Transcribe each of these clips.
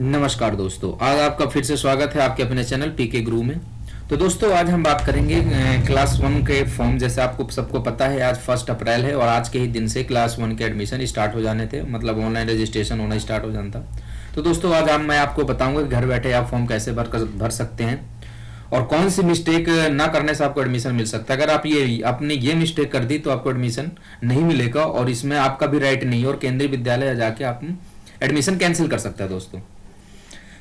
नमस्कार दोस्तों, आज आपका फिर से स्वागत है आपके अपने चैनल पीके गुरु में। तो दोस्तों आज हम बात करेंगे क्लास वन के फॉर्म। जैसे आपको सबको पता है आज 1 अप्रैल है और आज के ही दिन से क्लास वन के एडमिशन स्टार्ट हो जाने थे, मतलब ऑनलाइन रजिस्ट्रेशन होना स्टार्ट हो जाना था। तो दोस्तों आज मैं आपको बताऊंगा कि घर बैठे आप फॉर्म कैसे भर सकते हैं और कौन सी मिस्टेक ना करने से आपको एडमिशन मिल सकता है। अगर आप आपने ये मिस्टेक कर दी तो आपको एडमिशन नहीं मिलेगा और इसमें आपका भी राइट नहीं है और केंद्रीय विद्यालय जाके आप एडमिशन कैंसिल कर सकता है दोस्तों।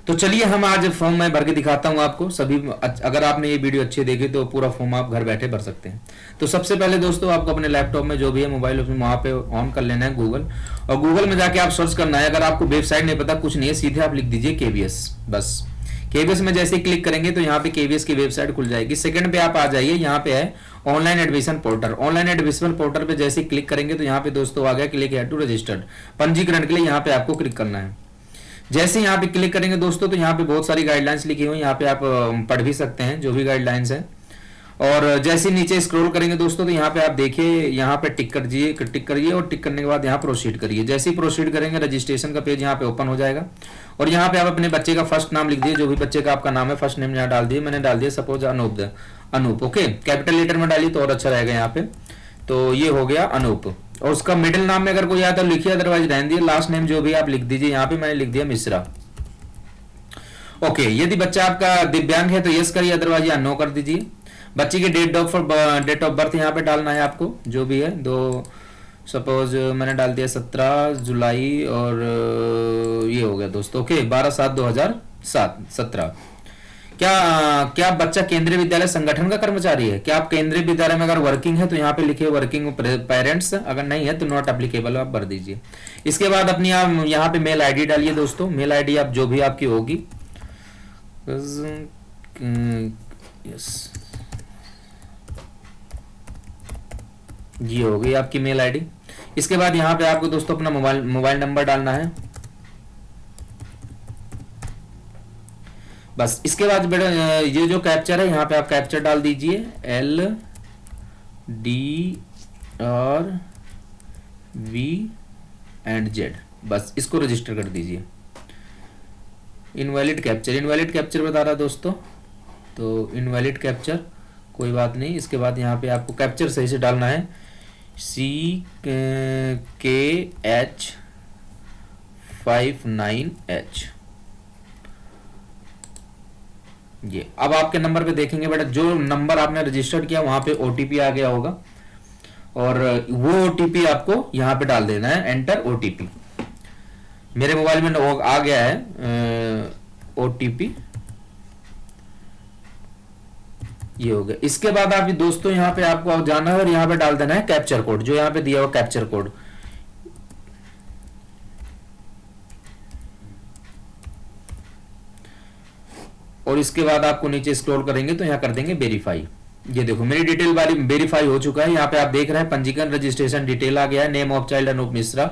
तो चलिए हम आज फॉर्म मैं भर के दिखाता हूं आपको सभी। अगर आपने ये वीडियो अच्छी देखी तो पूरा फॉर्म आप घर बैठे भर सकते हैं। तो सबसे पहले दोस्तों आपको अपने लैपटॉप में जो भी है मोबाइल उसमें वहां पे ऑन कर लेना है गूगल, और गूगल में जाके आप सर्च करना है। अगर आपको वेबसाइट नहीं पता, कुछ नहीं है, सीधे आप लिख दीजिए केवीएस। बस केवीएस में जैसे ही क्लिक करेंगे तो यहाँ पे केवीएस की वेबसाइट खुल जाएगी। सेकंड पे आप आ जाइए, यहाँ पे है online admission portal. Online admission portal पे जैसे ही क्लिक करेंगे तो यहाँ पे दोस्तों आ गया क्लिक हियर टू रजिस्टर्ड। पंजीकरण के लिए यहाँ पे आपको क्लिक करना है। जैसे यहाँ पे क्लिक करेंगे दोस्तों तो यहाँ पे बहुत सारी गाइडलाइंस लिखी हुई, यहाँ पे आप पढ़ भी सकते हैं जो भी गाइडलाइंस है। और जैसे नीचे स्क्रॉल करेंगे दोस्तों तो यहाँ पे आप देखिए, यहाँ पे टिक करिए और टिक करने के बाद यहाँ प्रोसीड करिए। जैसे ही प्रोसीड करेंगे रजिस्ट्रेशन का पेज यहाँ पे ओपन हो जाएगा और यहाँ पे आप अपने बच्चे का फर्स्ट नाम लिख दिए, जो भी बच्चे का आपका नाम है फर्स्ट नेम यहाँ डाल दिए। मैंने डाल दिया suppose Anup. Okay, capital letter में डालिए तो और अच्छा रहेगा यहाँ पे। तो ये हो गया अनूप, और उसका मिडिल नाम में अगर कोई आया तो लिखिए, अदरवाइज रहने दिए। लास्ट नेम जो भी आप लिख दीजिए, यहाँ पे मैंने लिख दिया मिश्रा। ओके, यदि बच्चा आपका दिव्यांग है तो यस करिए, अदरवाइज यहाँ नो कर दीजिए। बच्चे की डेट ऑफ बर्थ यहाँ पे डालना है आपको, जो भी है। सपोज मैंने डाल दिया 17 जुलाई और ये हो गया दोस्तों। ओके, 12/7/2017। क्या बच्चा केंद्रीय विद्यालय संगठन का कर्मचारी है? क्या आप केंद्रीय विद्यालय में अगर वर्किंग है तो यहाँ पे लिखिए वर्किंग पेरेंट्स, अगर नहीं है तो नॉट एप्लीकेबल आप भर दीजिए। इसके बाद अपनी आप यहाँ पे मेल आईडी डालिए दोस्तों। मेल आईडी आप जो भी आपकी होगी, यस, ये हो गई आपकी मेल आईडी। इसके बाद यहाँ पे आपको दोस्तों अपना मोबाइल नंबर डालना है। बस इसके बाद बेटा ये जो कैप्चर है यहाँ पे आप कैप्चर डाल दीजिए, LDRV&Z। बस इसको रजिस्टर कर दीजिए। इनवैलिड कैप्चर बता रहा दोस्तों, तो इनवैलिड कैप्चर कोई बात नहीं। इसके बाद यहाँ पे आपको कैप्चर सही से डालना है, CKH59H। ये अब आपके नंबर पे देखेंगे बेटा, जो नंबर आपने रजिस्टर्ड किया वहां पे ओटीपी आ गया होगा और वो ओटीपी आपको यहां पे डाल देना है, एंटर ओटीपी। मेरे मोबाइल में आ गया है ओटीपी, ये हो गया। इसके बाद आप दोस्तों यहाँ पे आपको जाना है और यहाँ पे डाल देना है कैप्चर कोड, जो यहाँ पे दिया हुआ कैप्चर कोड। और इसके बाद आपको नीचे स्क्रॉल करेंगे तो यहाँ कर देंगे वेरीफाई। ये देखो मेरी डिटेल वाली वेरीफाई हो चुका है। यहाँ पे आप देख रहे हैं पंजीकरण रजिस्ट्रेशन डिटेल आ गया है, name of child Anup Mishra.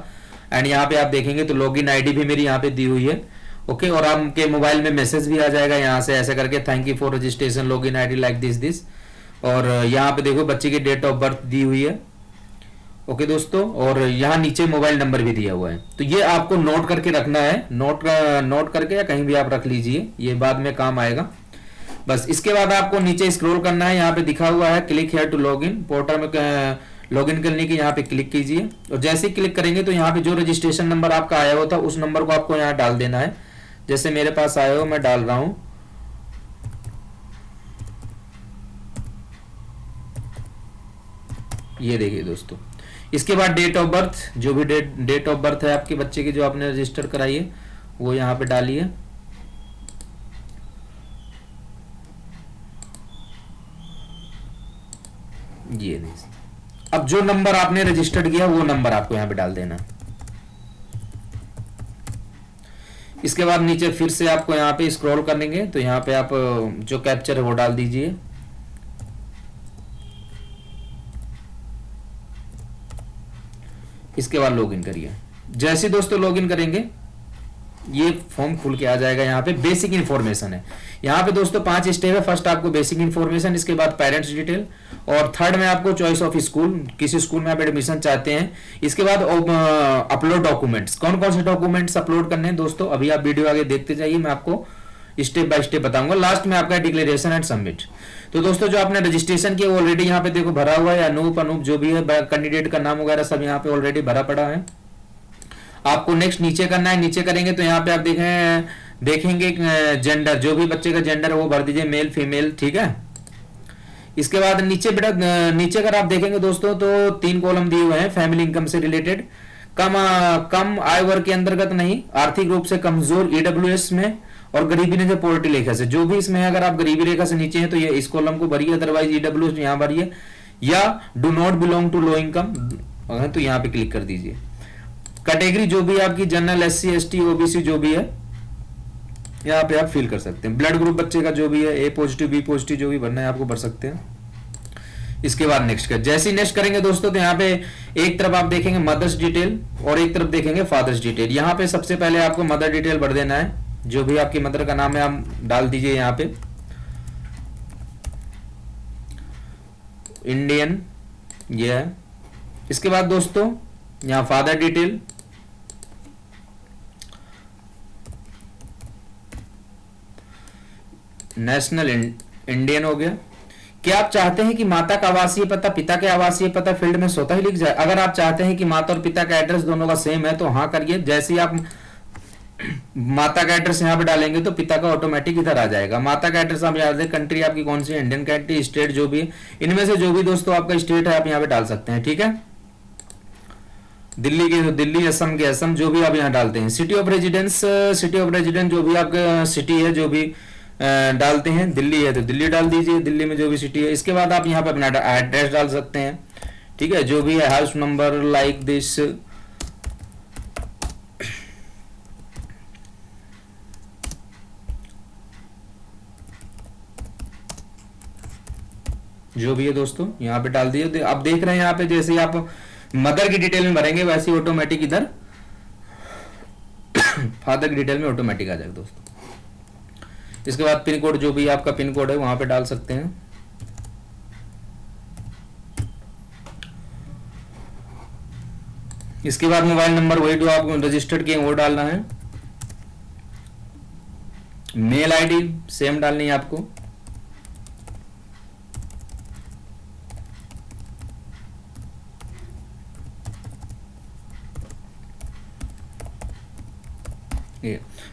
And यहाँ पे आप देखेंगे तो लॉगिन आईडी भी मेरी यहाँ पे दी हुई है। ओके, और आपके मोबाइल में मैसेज भी आ जाएगा यहाँ से ऐसे करके, thank you for registration login ID like this. और यहाँ पे देखो बच्चे की डेट ऑफ बर्थ दी हुई है। ओके दोस्तों, और यहाँ नीचे मोबाइल नंबर भी दिया हुआ है। तो ये आपको नोट करके रखना है, नोट करके या कहीं भी आप रख लीजिए, ये बाद में काम आएगा। बस इसके बाद आपको नीचे स्क्रॉल करना है, यहाँ पे दिखा हुआ है click here to login. Portal में लॉगिन करने के यहाँ पे क्लिक कीजिए और जैसे ही क्लिक करेंगे तो यहाँ पे जो रजिस्ट्रेशन नंबर आपका आया हुआ था उस नंबर को आपको यहाँ डाल देना है। जैसे मेरे पास आया हो मैं डाल रहा हूं, ये देखिए दोस्तों। इसके बाद डेट ऑफ बर्थ, जो भी डेट ऑफ बर्थ है आपके बच्चे की जो आपने रजिस्टर कराई है वो यहाँ पे डालिए। ये देखिए, अब जो नंबर आपने रजिस्टर्ड किया वो नंबर आपको यहाँ पे डाल देना। इसके बाद नीचे फिर से आपको यहाँ पे स्क्रॉल करेंगे तो यहाँ पे आप जो कैप्चर है वो डाल दीजिए। इसके बाद लॉगिन करिए। जैसे दोस्तों लॉगिन करेंगे ये फॉर्म खुल के आ जाएगा। यहाँ पे बेसिक इन्फॉर्मेशन है। यहाँ पे दोस्तों 5 स्टेप है। फर्स्ट आपको बेसिक इन्फॉर्मेशन, इसके बाद पेरेंट्स डिटेल, और थर्ड में आपको चॉइस ऑफ स्कूल, किसी स्कूल में आप एडमिशन चाहते हैं। इसके बाद अपलोड डॉक्यूमेंट्स, कौन कौन से डॉक्यूमेंट्स अपलोड करने हैं दोस्तों, अभी आप वीडियो आगे देखते जाइए, मैं आपको स्टेप बाय स्टेप बताऊंगा। लास्ट में आपका डिक्लेरेशन एंड सबमिट। तो दोस्तों जो आपने रजिस्ट्रेशन किया वो ऑलरेडी यहाँ पे देखो भरा हुआ है, अनूप अनूप जो भी है कैंडिडेट का नाम वगैरह सब यहाँ पे ऑलरेडी भरा पड़ा है। आपको नेक्स्ट नीचे करना है। नीचे करेंगे तो यहाँ पे आप देखेंगे जेंडर, जो भी बच्चे का जेंडर है वो भर दीजिए, मेल फीमेल, ठीक है। इसके बाद नीचे बेटा नीचे अगर आप देखेंगे दोस्तों तो 3 कॉलम दिए हुए हैं फैमिली इनकम से रिलेटेड। कम आय वर्ग के अंतर्गत नहीं, आर्थिक रूप से कमजोर ईडब्ल्यूएस में, और गरीबी ने जो पॉवर्टी रेखा से, जो भी इसमें अगर आप गरीबी रेखा से नीचे हैं तो ये इस कॉलम को भरिए, अदरवाइज ईडब्ल्यूएस यहाँ भरिए, या do not belong to low income तो यहाँ पे क्लिक कर दीजिए। कैटेगरी जो भी आपकी जनरल, एससी एसटी ओबीसी जो भी है यहाँ पे आप फिल कर सकते हैं। ब्लड ग्रुप बच्चे का जो भी है, ए पॉजिटिव बी पॉजिटिव जो भी भरना है आपको भर सकते हैं। इसके बाद नेक्स्ट कर, जैसे ही नेक्स्ट करेंगे दोस्तों तो यहाँ पे एक तरफ आप देखेंगे मदर्स डिटेल और एक तरफ देखेंगे फादर्स डिटेल। यहाँ पे सबसे पहले आपको मदर डिटेल भर देना है, जो भी आपकी मदर का नाम है आप डाल दीजिए यहाँ पे, इंडियन ये है। इसके बाद दोस्तों यहाँ फादर डिटेल, नेशनल इंडियन हो गया। क्या आप चाहते हैं कि माता का आवासीय पता पिता के आवासीय पता फील्ड में स्वतः ही लिख जाए? अगर आप चाहते हैं कि माता और पिता का एड्रेस दोनों का सेम है तो हाँ करिए। जैसे ही आप माता का एड्रेस यहाँ पे डालेंगे तो पिता का ऑटोमेटिक इधर आ जाएगा। माता का एड्रेस आप याद रखें, कंट्री आपकी कौन सी है, इंडियन कंट्री, स्टेट जो भी है, इनमें से जो भी दोस्तों आपका स्टेट है आप यहाँ पे डाल सकते हैं, ठीक है। दिल्ली के तो दिल्ली, असम के असम, जो भी आप यहाँ डालते हैं। City of residence, city of residence जो भी आपका सिटी है जो भी डालते हैं, दिल्ली है तो दिल्ली डाल दीजिए, दिल्ली में जो भी सिटी है। इसके बाद आप यहाँ पे अपना एड्रेस डाल सकते हैं, ठीक है, जो भी है, हाउस नंबर लाइक दिस, जो भी है दोस्तों यहाँ पे डाल दिए। आप देख रहे हैं यहाँ पे जैसे आप मदर की डिटेल में भरेंगे वैसे ऑटोमेटिक इधर फादर की डिटेल में ऑटोमेटिक आ जाएगा दोस्तों। इसके बाद पिन कोड, जो भी आपका पिन कोड है वहां पे डाल सकते हैं। इसके बाद मोबाइल नंबर वही जो आप रजिस्टर्ड किए वो डालना है। मेल आईडी सेम डालनी है आपको।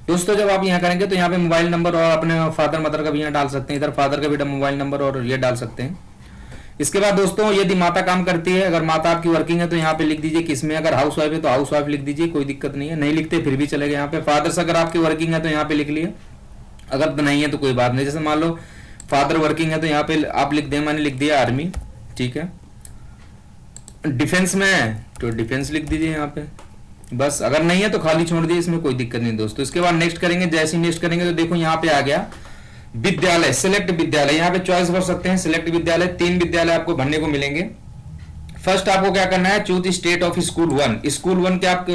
दोस्तों जब आप यहाँ करेंगे तो यहाँ पे मोबाइल नंबर और अपने फादर मदर का भी यहाँ डाल सकते हैं, इधर फादर का भी मोबाइल नंबर और ये डाल सकते हैं। इसके बाद दोस्तों यदि माता काम करती है, अगर माता आपकी वर्किंग है तो यहाँ पे लिख दीजिए किसमें, अगर हाउस वाइफ है तो हाउस वाइफ लिख दीजिए, कोई दिक्कत नहीं है, नहीं लिखते फिर भी चलेगा। यहाँ पे फादर्स अगर आपकी वर्किंग है तो यहाँ पे लिख लिए, अगर नहीं है तो कोई बात नहीं। जैसे मान लो फादर वर्किंग है तो यहाँ पे आप लिख दें, मैंने लिख दिया आर्मी, ठीक है। डिफेंस में है तो डिफेंस लिख दीजिए यहाँ पे, बस। अगर नहीं है तो खाली छोड़ दिए, इसमें कोई दिक्कत नहीं दोस्तों। इसके बाद नेक्स्ट करेंगे, जैसे ही नेक्स्ट करेंगे तो देखो यहाँ पे आ गया विद्यालय, सिलेक्ट विद्यालय। यहाँ पे चॉइस कर सकते हैं, सिलेक्ट विद्यालय। 3 विद्यालय आपको भरने को मिलेंगे। फर्स्ट आपको क्या करना है, choose state of school 1। School 1 के आप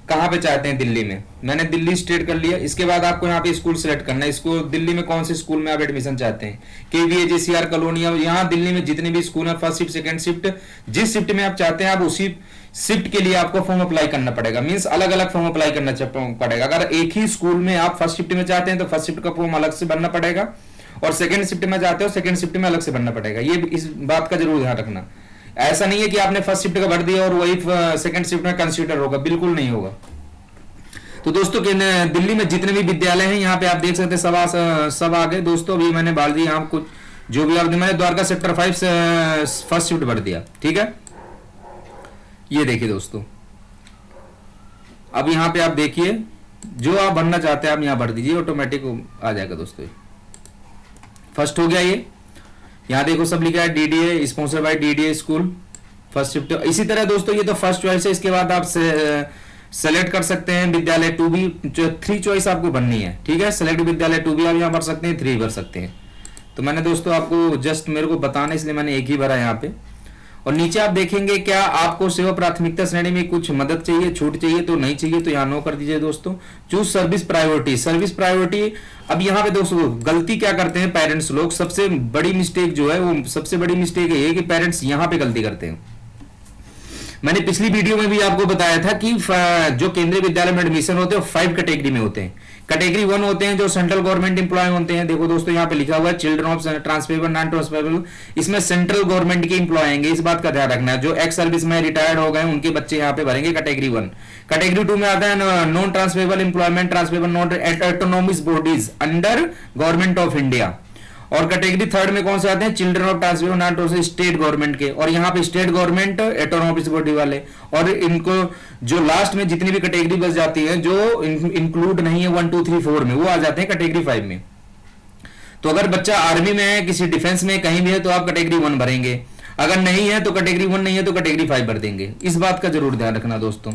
कहाँ पे चाहते हैं, दिल्ली में, मैंने दिल्ली स्टेट कर लिया। इसके बाद आपको यहाँ पे स्कूल सिलेक्ट करना है, स्कूल दिल्ली में कौन से स्कूल में आप एडमिशन चाहते हैं, केवीए, जेसीआर, कॉलोनी, यहाँ दिल्ली में जितने भी स्कूल है, फर्स्ट शिफ्ट सेकंड शिफ्ट, जिस शिफ्ट में आप चाहते हैं आप उसी शिफ्ट के लिए आपको फॉर्म अप्लाई करना पड़ेगा। मींस अलग अलग फॉर्म अप्लाई करना पड़ेगा। अगर एक ही स्कूल में आप फर्स्ट शिफ्ट में चाहते हैं तो फर्स्ट शिफ्ट का फॉर्म अलग से भरना पड़ेगा, और सेकंड शिफ्ट में चाहते हो सेकंड शिफ्ट में अलग से भरना पड़ेगा। ये इस बात का जरूर ध्यान रखना। ऐसा नहीं है कि आपने फर्स्ट शिफ्ट का भर दिया और वही सेकंड शिफ्ट में कंसीडर होगा, बिल्कुल नहीं होगा। तो दोस्तों दिल्ली में जितने भी विद्यालय हैं यहाँ पे आप देख सकते हैं सब आ गए दोस्तों। अभी मैंने डाल दिया यहाँ कुछ जो भी मैंने द्वारका सेक्टर 5 से फर्स्ट शिफ्ट भर दिया, ठीक है। ये देखिए दोस्तों, अब यहाँ पे आप देखिए जो आप भरना चाहते हैं आप यहाँ भर दीजिए, ऑटोमेटिक आ जाएगा दोस्तों। फर्स्ट हो गया ये, यहाँ देखो सब लिखा है DDA, sponsor by DDA school, first shift. इसी तरह दोस्तों ये तो फर्स्ट चॉइस है। इसके बाद आप सेलेक्ट कर सकते हैं विद्यालय 2 भी, 3 चॉइस आपको बननी है, ठीक है। सेलेक्ट विद्यालय 2 भी आप यहाँ भर सकते हैं, 3 भर सकते हैं। तो मैंने दोस्तों आपको जस्ट मेरे को बताना इसलिए मैंने एक ही भरा यहाँ पे। और नीचे आप देखेंगे क्या आपको सेवा प्राथमिकता श्रेणी में कुछ मदद चाहिए, छूट चाहिए, तो नहीं चाहिए तो यहाँ नो कर दीजिए दोस्तों। Choose service priority, service priority. अब यहाँ पे दोस्तों गलती क्या करते हैं पेरेंट्स लोग, सबसे बड़ी मिस्टेक जो है वो सबसे बड़ी मिस्टेक है कि पेरेंट्स यहाँ पे गलती करते हैं। मैंने पिछली वीडियो में भी आपको बताया था कि जो केंद्रीय विद्यालय में एडमिशन होते हैं 5 कैटेगरी में होते हैं। कैटेगरी 1 होते हैं जो सेंट्रल गवर्नमेंट एम्प्लॉय होते हैं। देखो दोस्तों यहाँ पे लिखा हुआ है children of transferable non transferable, इसमें सेंट्रल गवर्नमेंट के एम्प्लॉय आएंगे, इस बात का ध्यान रखना है। जो एक्स सर्विस में रिटायर्ड हो गए उनके बच्चे यहाँ पे भरेंगे कैटेगरी 1। कैटेगरी 2 में आता है non transferable employment, transferable non autonomous bodies under government of India. और कैटेगरी 3 में कौन से आते हैं, children of transferable non transferable state government के, और यहाँ पे स्टेट गवर्नमेंट ऑटोनोमस बॉडी वाले। और इनको जो लास्ट में जितनी भी कैटेगरी बच जाती है जो इंक्लूड नहीं है 1 2 3 4 में, वो आ जाते हैं कैटेगरी 5 में। तो अगर बच्चा आर्मी में है, किसी डिफेंस में कहीं भी है, तो आप कैटेगरी 1 भरेंगे। अगर नहीं है तो कैटेगरी 1 नहीं है तो कैटेगरी 5 भर देंगे, इस बात का जरूर ध्यान रखना दोस्तों।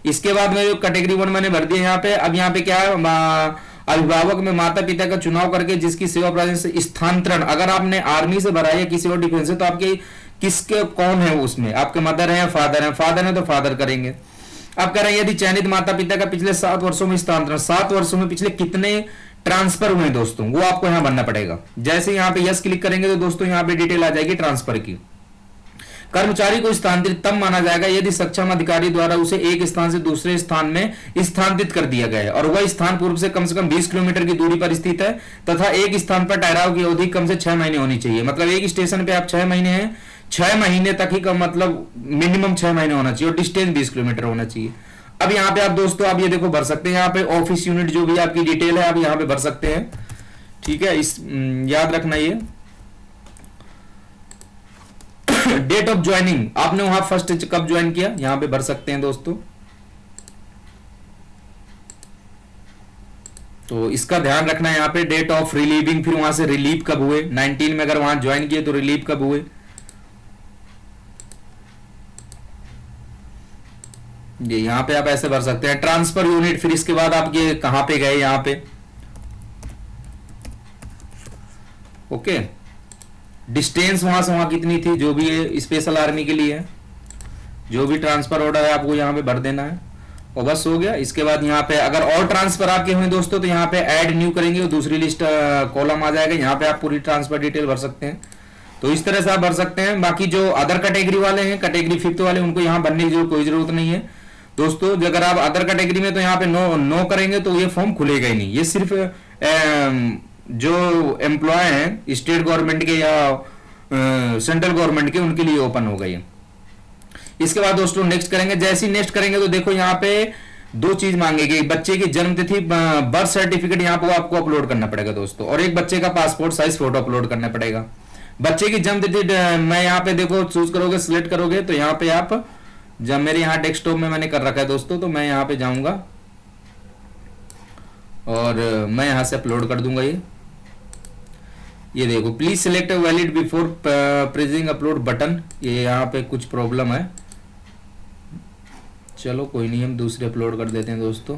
इसके बाद में जो कैटेगरी 1 मैंने भर दिया यहाँ पे। अब यहाँ पे क्या है, अभिभावक में माता पिता का चुनाव करके जिसकी सेवा प्राधिकरण से स्थानांतरण, अगर आपने आर्मी से भरा है किसी और डिफेंस से, तो आपके किसके कौन है उसमें, आपके मदर है या फादर है, फादर है तो फादर करेंगे। अब कह रहे हैं यदि चयनित माता पिता का पिछले 7 वर्षों में स्थानांतरण, 7 वर्षों में पिछले कितने ट्रांसफर हुए दोस्तों, वो आपको यहां भरना पड़ेगा। जैसे यहाँ पे यस क्लिक करेंगे तो दोस्तों यहाँ पे डिटेल आ जाएगी ट्रांसफर की। कर्मचारी को स्थानांतरित तब माना जाएगा यदि सक्षम अधिकारी द्वारा उसे एक स्थान से दूसरे स्थान में स्थानांतरित कर दिया गया है और वह स्थान पूर्व से कम 20 किलोमीटर की दूरी पर स्थित है तथा एक स्थान पर ठहराव की अवधि कम से 6 महीने होनी चाहिए। मतलब एक स्टेशन पे आप 6 महीने हैं, 6 महीने तक ही का मतलब मिनिमम 6 महीने होना चाहिए और डिस्टेंस 20 किलोमीटर होना चाहिए। अब यहाँ पे आप दोस्तों आप ये देखो भर सकते हैं, यहाँ पे ऑफिस यूनिट जो भी आपकी डिटेल है आप यहाँ पे भर सकते हैं। ठीक है, इस याद रखना ये डेट ऑफ ज्वाइनिंग, आपने वहां फर्स्ट कब ज्वाइन किया यहां पे भर सकते हैं दोस्तों। तो इसका ध्यान रखना है यहाँ पे डेट ऑफ रिलीविंग, फिर वहां से रिलीव कब हुए, 19 में अगर वहां ज्वाइन किए तो रिलीव कब हुए। ये यहां पे आप ऐसे भर सकते हैं। ट्रांसफर यूनिट, फिर इसके बाद आप ये कहां पे गए यहां पे, ओके। डिस्टेंस वहां से वहां कितनी थी, जो भी है स्पेशल आर्मी के लिए है, जो भी ट्रांसफर ऑर्डर है आपको यहाँ पे भर देना है और बस हो गया। इसके बाद यहाँ पे अगर और ट्रांसफर आपके हुए दोस्तों तो यहाँ पे ऐड न्यू करेंगे और दूसरी लिस्ट कॉलम आ जाएगा, यहाँ पे आप पूरी ट्रांसफर डिटेल भर सकते हैं। तो इस तरह से आप भर सकते हैं। बाकी जो अदर कैटेगरी वाले हैं, कैटेगरी 5 वाले, उनको यहाँ भरने की कोई जरूरत नहीं है दोस्तों। अगर आप अदर कैटेगरी में तो यहाँ पे नो करेंगे तो ये फॉर्म खुलेगा ही नहीं। ये सिर्फ जो एम्प्लॉय हैं स्टेट गवर्नमेंट के या सेंट्रल गवर्नमेंट के, उनके लिए ओपन हो गई है। इसके बाद दोस्तों नेक्स्ट करेंगे। जैसे ही नेक्स्ट करेंगे तो देखो यहाँ पे 2 चीज मांगेगी, बच्चे की जन्म तिथि, बर्थ सर्टिफिकेट यहाँ पे आपको अपलोड करना पड़ेगा दोस्तों, और एक बच्चे का पासपोर्ट साइज फोटो अपलोड करना पड़ेगा। बच्चे की जन्म तिथि मैं यहाँ पे देखो चूज करोगे, सिलेक्ट करोगे तो यहाँ पे आप, जब मेरे यहाँ डेस्कटॉप में मैंने कर रखा है दोस्तों, तो मैं यहाँ पे जाऊंगा और मैं यहां से अपलोड कर दूंगा। ये देखो please select valid before pressing upload button, ये यहाँ पे कुछ प्रॉब्लम है। चलो कोई नहीं, हम दूसरे अपलोड कर देते हैं दोस्तों।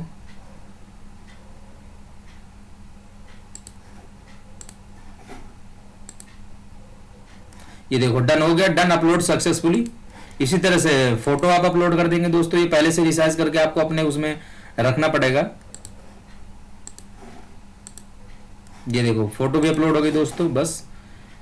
ये देखो डन हो गया, डन अपलोड सक्सेसफुली। इसी तरह से फोटो आप अपलोड कर देंगे दोस्तों, ये पहले से रिसाइज करके आपको अपने उसमें रखना पड़ेगा। ये देखो फोटो भी अपलोड हो गई दोस्तों। बस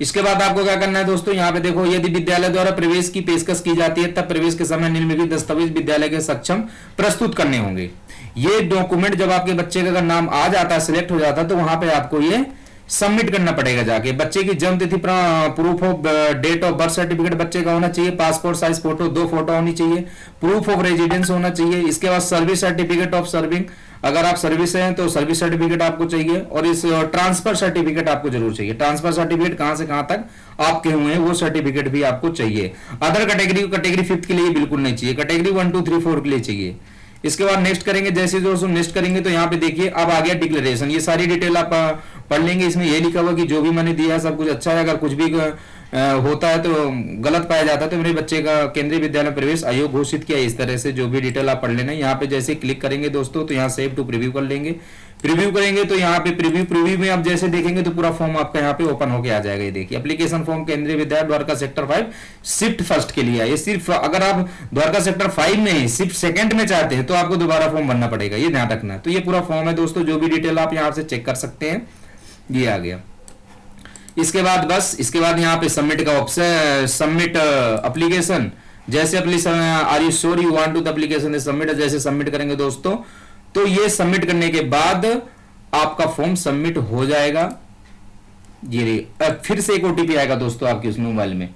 इसके बाद आपको क्या करना है दोस्तों, यहाँ पे देखो यदि विद्यालय द्वारा प्रवेश की पेशकश की जाती है तब प्रवेश के समय निम्नलिखित दस्तावेज विद्यालय के सक्षम प्रस्तुत करने होंगे। ये डॉक्यूमेंट जब आपके बच्चे का अगर नाम आ जाता है, सिलेक्ट हो जाता है, तो वहां पे आपको ये सबमिट करना पड़ेगा जाके। बच्चे की जन्म तिथि, proof of date of birth certificate बच्चे का होना चाहिए, पासपोर्ट साइज फोटो 2 फोटो होनी चाहिए, प्रूफ ऑफ रेजिडेंस होना चाहिए। इसके बाद सर्विस सर्टिफिकेट ऑफ सर्विंग, अगर आप सर्विस हैं तो सर्विस सर्टिफिकेट आपको चाहिए, और इस ट्रांसफर सर्टिफिकेट आपको जरूर चाहिए। ट्रांसफर सर्टिफिकेट कहां से कहां तक आपके हुए हैं वो सर्टिफिकेट भी आपको चाहिए। अदर कैटेगरी 5 के लिए बिल्कुल नहीं चाहिए, कैटेगरी 1 2 3 4 के लिए चाहिए। इसके बाद नेक्स्ट करेंगे। जैसे दोस्तों नेक्स्ट करेंगे तो यहाँ पे देखिए अब आ गया डिक्लेरेशन। ये सारी डिटेल आप पढ़ लेंगे। इसमें ये लिखा हुआ कि जो भी मैंने दिया है सब कुछ अच्छा है, अगर कुछ भी होता है तो गलत पाया जाता है तो मेरे बच्चे का केंद्रीय विद्यालय प्रवेश आयोग घोषित किया। इस तरह से जो भी डिटेल आप पढ़ लेना। यहाँ पे जैसे क्लिक करेंगे दोस्तों तो यहाँ सेव टू प्रीव्यू कर लेंगे। प्रीव्यू करेंगे तो यहाँ पे प्रीव्यू में आप जैसे देखेंगे तो पूरा फॉर्म आपका यहाँ पे ओपन होके आ जाएगा। ये देखिए एप्लीकेशन फॉर्म केंद्रीय विद्यालय द्वारका सेक्टर 5 शिफ्ट फर्स्ट के लिए है। ये सिर्फ अगर आप द्वारका सेक्टर 5 में शिफ्ट सेकंड में चाहते हैं तो आपको दोबारा फॉर्म भरना पड़ेगा, ये ध्यान रखना है। तो ये पूरा फॉर्म है दोस्तों, जो भी डिटेल आप यहाँ से चेक कर सकते हैं, ये आ गया। इसके बाद यहाँ पे सबमिट का ऑप्शन, सबमिट एप्लीकेशन, जैसे are you sure you want to the application submit, जैसे सबमिट करेंगे दोस्तों तो ये सबमिट करने के बाद आपका फॉर्म सबमिट हो जाएगा। ये फिर से एक ओटीपी आएगा दोस्तों आपके उस मोबाइल में,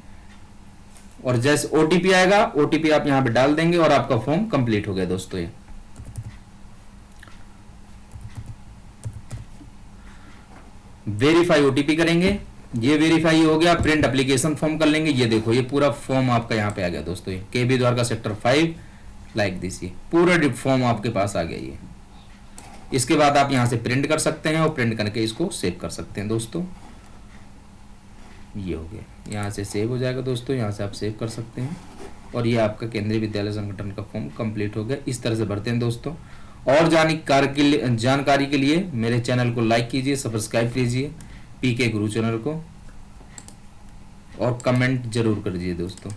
और जैसे ओटीपी आएगा, ओटीपी आप यहां पे डाल देंगे और आपका फॉर्म कंप्लीट हो गया दोस्तों। ये वेरीफाई ओटीपी करेंगे, ये वेरीफाई हो गया। प्रिंट एप्लीकेशन फॉर्म कर लेंगे, ये देखो ये पूरा फॉर्म आपका यहाँ पे आ गया दोस्तों। ये केबी द्वारका सेक्टर 5 लाइक दिस, ये पूरा फॉर्म आपके पास आ गया। ये इसके बाद आप यहां से प्रिंट कर सकते हैं और प्रिंट करके इसको सेव कर सकते हैं दोस्तों। ये हो गया, यहाँ से सेव हो जाएगा दोस्तों, यहाँ से आप सेव कर सकते हैं। और ये आपका केंद्रीय विद्यालय संगठन का फॉर्म कंप्लीट हो गया। इस तरह से भरते हैं दोस्तों। और जानकारी के लिए मेरे चैनल को लाइक कीजिए, सब्सक्राइब कीजिए पीके गुरु चैनल को, और कमेंट जरूर कर दीजिए दोस्तों।